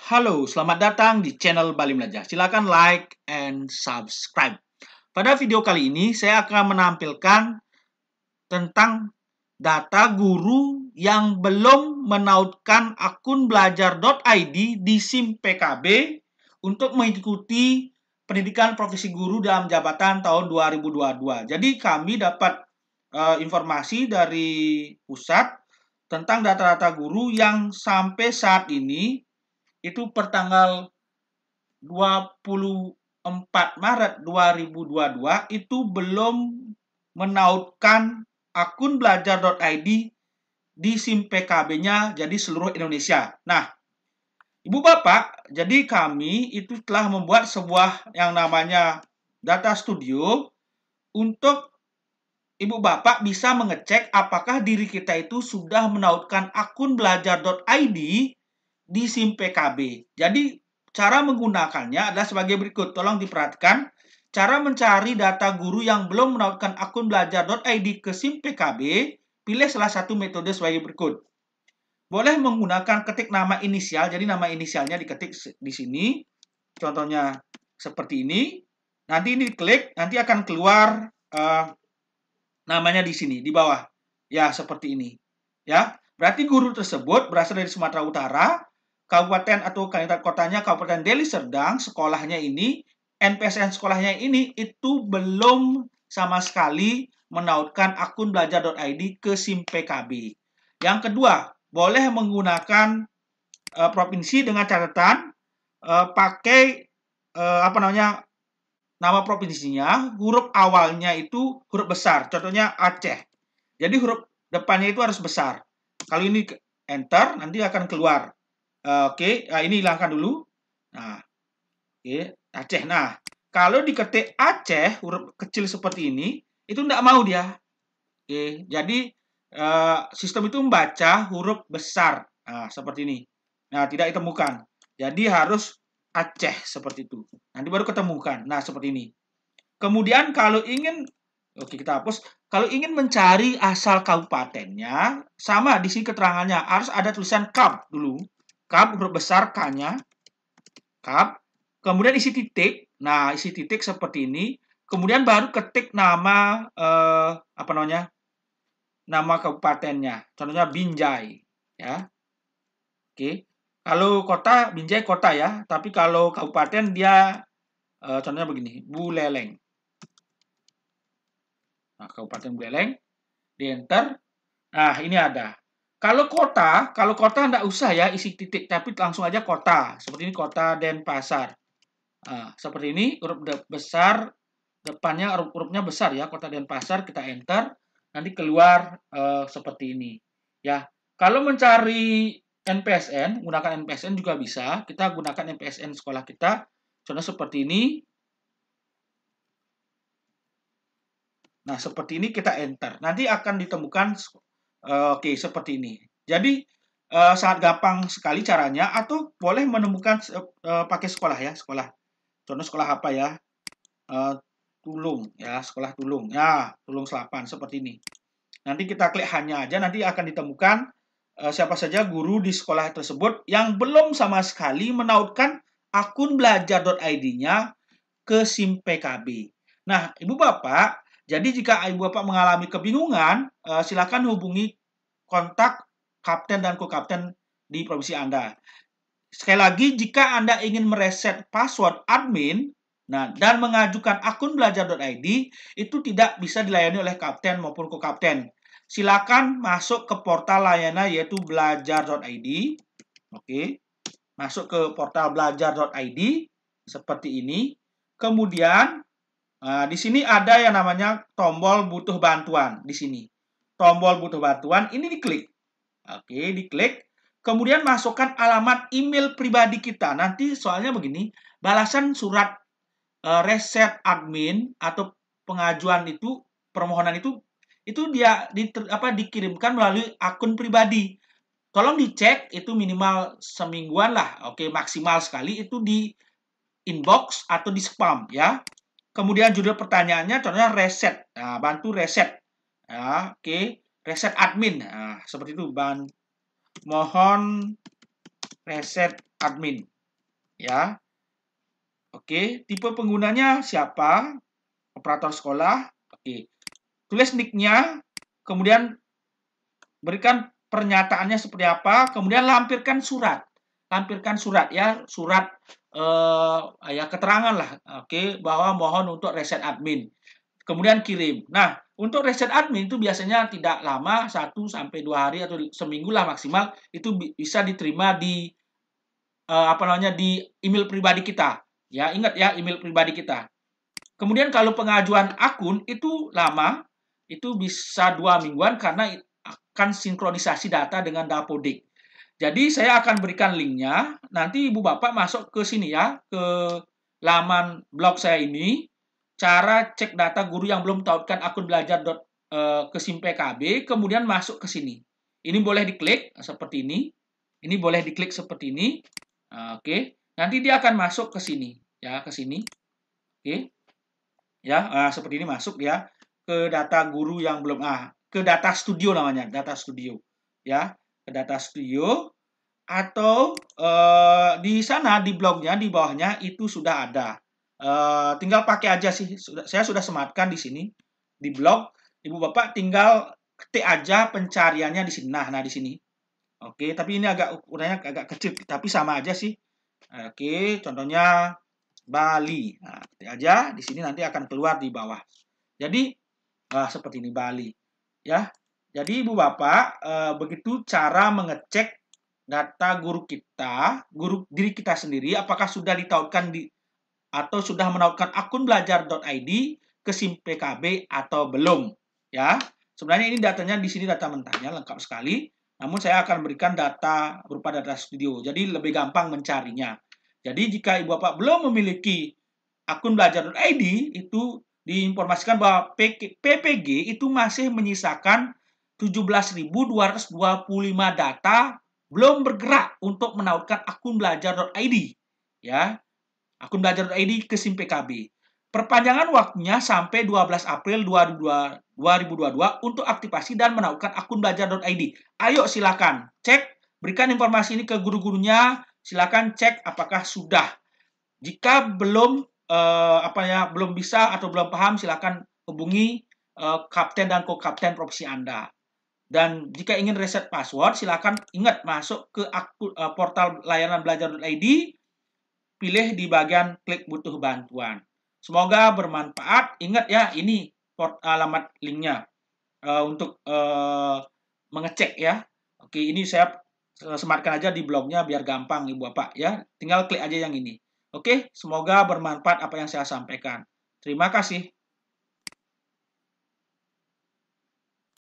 Halo, selamat datang di channel Bali Belajar. Silakan like and subscribe. Pada video kali ini, saya akan menampilkan tentang data guru yang belum menautkan akun belajar.id di SIM PKB untuk mengikuti pendidikan profesi guru dalam jabatan tahun 2022. Jadi kami dapat informasi dari pusat tentang data-data guru yang sampai saat ini itu pertanggal 24 Maret 2022 itu belum menautkan akun belajar.id di SIM PKB-nya jadi seluruh Indonesia. Nah, Ibu Bapak, jadi kami itu telah membuat sebuah yang namanya data studio untuk Ibu Bapak bisa mengecek apakah diri kita itu sudah menautkan akun belajar.id di SIM PKB. Jadi cara menggunakannya adalah sebagai berikut. Tolong diperhatikan. Cara mencari data guru yang belum menautkan akun belajar.id ke SIM PKB, pilih salah satu metode sebagai berikut. Boleh menggunakan ketik nama inisial, jadi nama inisialnya diketik di sini. Contohnya seperti ini. Nanti ini diklik, nanti akan keluar namanya di sini, di bawah. Ya, seperti ini. Ya, berarti guru tersebut berasal dari Sumatera Utara, kabupaten atau kotanya Kabupaten Deli Serdang, sekolahnya ini, NPSN sekolahnya ini itu belum sama sekali menautkan akun belajar.id ke SIM PKB. Yang kedua, boleh menggunakan provinsi dengan catatan pakai nama provinsinya, huruf awalnya itu huruf besar. Contohnya Aceh. Jadi huruf depannya itu harus besar. Kalau ini enter, nanti akan keluar. Oke, ini hilangkan dulu. Nah, oke, Aceh. Nah, kalau diketik Aceh, huruf kecil seperti ini, itu tidak mau dia. Oke, jadi sistem itu membaca huruf besar. Nah, seperti ini. Nah, tidak ditemukan. Jadi harus Aceh seperti itu. Nanti baru ketemukan. Nah, seperti ini. Kemudian kalau ingin, oke kita hapus. Kalau ingin mencari asal kabupatennya, sama di sini keterangannya harus ada tulisan KAP dulu. KAP huruf besar K-nya, KAP. Kemudian isi titik. Nah, isi titik seperti ini. Kemudian baru ketik nama nama kabupatennya. Contohnya Binjai, ya. Oke. Kalau kota Binjai kota ya, tapi kalau kabupaten dia contohnya begini, Buleleng. Nah, Kabupaten Buleleng, di enter. Nah, ini ada. Kalau kota enggak usah ya isi titik, tapi langsung aja kota. Seperti ini kota Denpasar. Nah, seperti ini huruf besar, depannya hurufnya besar ya, kota Denpasar, kita enter. Nanti keluar seperti ini. Ya. Kalau mencari NPSN, gunakan NPSN juga bisa. Kita gunakan NPSN sekolah kita. Contoh seperti ini. Nah, seperti ini kita enter. Nanti akan ditemukan oke, seperti ini. Jadi sangat gampang sekali caranya, atau boleh menemukan pakai sekolah ya, sekolah. Contoh sekolah apa ya? Tulung ya, sekolah Tulung. Ya, Tulung Selapan seperti ini. Nanti kita klik hanya aja, nanti akan ditemukan siapa saja guru di sekolah tersebut yang belum sama sekali menautkan akun belajar.id-nya ke SIM PKB. Nah, Ibu Bapak, jadi jika Ibu Bapak mengalami kebingungan, silakan hubungi kontak kapten dan co-kapten di provinsi Anda. Sekali lagi, jika Anda ingin mereset password admin dan mengajukan akun belajar.id, itu tidak bisa dilayani oleh kapten maupun co-kapten. Silakan masuk ke portal layanan yaitu belajar.id. Oke. Masuk ke portal belajar.id seperti ini. Kemudian di sini ada yang namanya tombol butuh bantuan di sini. Tombol butuh bantuan ini diklik. Oke, diklik. Kemudian masukkan alamat email pribadi kita. Nanti soalnya begini, balasan surat reset admin atau pengajuan itu, permohonan itu dia dikirimkan melalui akun pribadi. Tolong dicek itu minimal semingguan lah. Oke, maksimal sekali itu di inbox atau di spam ya. Kemudian judul pertanyaannya contohnya reset. Nah, bantu reset. Ya, oke. Reset admin. Nah, seperti itu. Mohon reset admin. ya. Oke, tipe penggunanya siapa? Operator sekolah. Oke. Tulis nick-nya, kemudian berikan pernyataannya seperti apa, kemudian lampirkan surat. Lampirkan surat ya, surat ya keterangan lah, oke, bahwa mohon untuk reset admin. Kemudian kirim. Nah, untuk reset admin itu biasanya tidak lama, 1 sampai 2 hari atau seminggu lah maksimal, itu bisa diterima di di email pribadi kita. Ya, ingat ya, email pribadi kita. Kemudian kalau pengajuan akun itu lama, itu bisa 2 mingguan karena akan sinkronisasi data dengan Dapodik. Jadi saya akan berikan linknya, nanti Ibu Bapak masuk ke sini ya, ke laman blog saya ini, cara cek data guru yang belum tautkan akun belajar ke SIM PKB, kemudian masuk ke sini. Ini boleh diklik seperti ini boleh diklik seperti ini. Oke, nanti dia akan masuk ke sini, ya ke sini. Oke, ya seperti ini masuk ya ke data guru yang belum ke data studio namanya, data studio, ya ke data studio. Atau di sana di blognya di bawahnya itu sudah ada. Tinggal pakai aja sih. Saya sudah sematkan di sini di blog. Ibu Bapak tinggal ketik aja pencariannya di sini. Nah di sini. Oke, tapi ini agak ukurannya agak kecil, tapi sama aja sih. Oke, contohnya Bali. Nah, ketik aja di sini nanti akan keluar di bawah. Jadi seperti ini Bali. Ya. Jadi Ibu Bapak begitu cara mengecek data guru kita, guru diri kita sendiri, apakah sudah ditautkan atau sudah menautkan akun belajar.id ke SIM PKB atau belum, ya. Sebenarnya ini datanya di sini data mentahnya lengkap sekali, namun saya akan berikan data berupa data studio, jadi lebih gampang mencarinya. Jadi jika Ibu Bapak belum memiliki akun belajar.id, itu diinformasikan bahwa PPG itu masih menyisakan 17.225 data belum bergerak untuk menautkan akun belajar.id, ya, akun belajar.id ke SIM PKB. Perpanjangan waktunya sampai 12 April 2022 untuk aktivasi dan menautkan akun belajar.id. Ayo silakan cek, berikan informasi ini ke guru-gurunya, silakan cek apakah sudah. Jika belum belum bisa atau belum paham, silakan hubungi kapten dan co-kapten provinsi Anda. Dan jika ingin reset password, silakan ingat masuk ke portal layanan belajar.id, pilih di bagian klik butuh bantuan. Semoga bermanfaat. Ingat ya, ini alamat linknya untuk mengecek ya. Oke, ini saya sematkan aja di blognya biar gampang Ibu Bapak ya. Tinggal klik aja yang ini. Oke, semoga bermanfaat apa yang saya sampaikan. Terima kasih.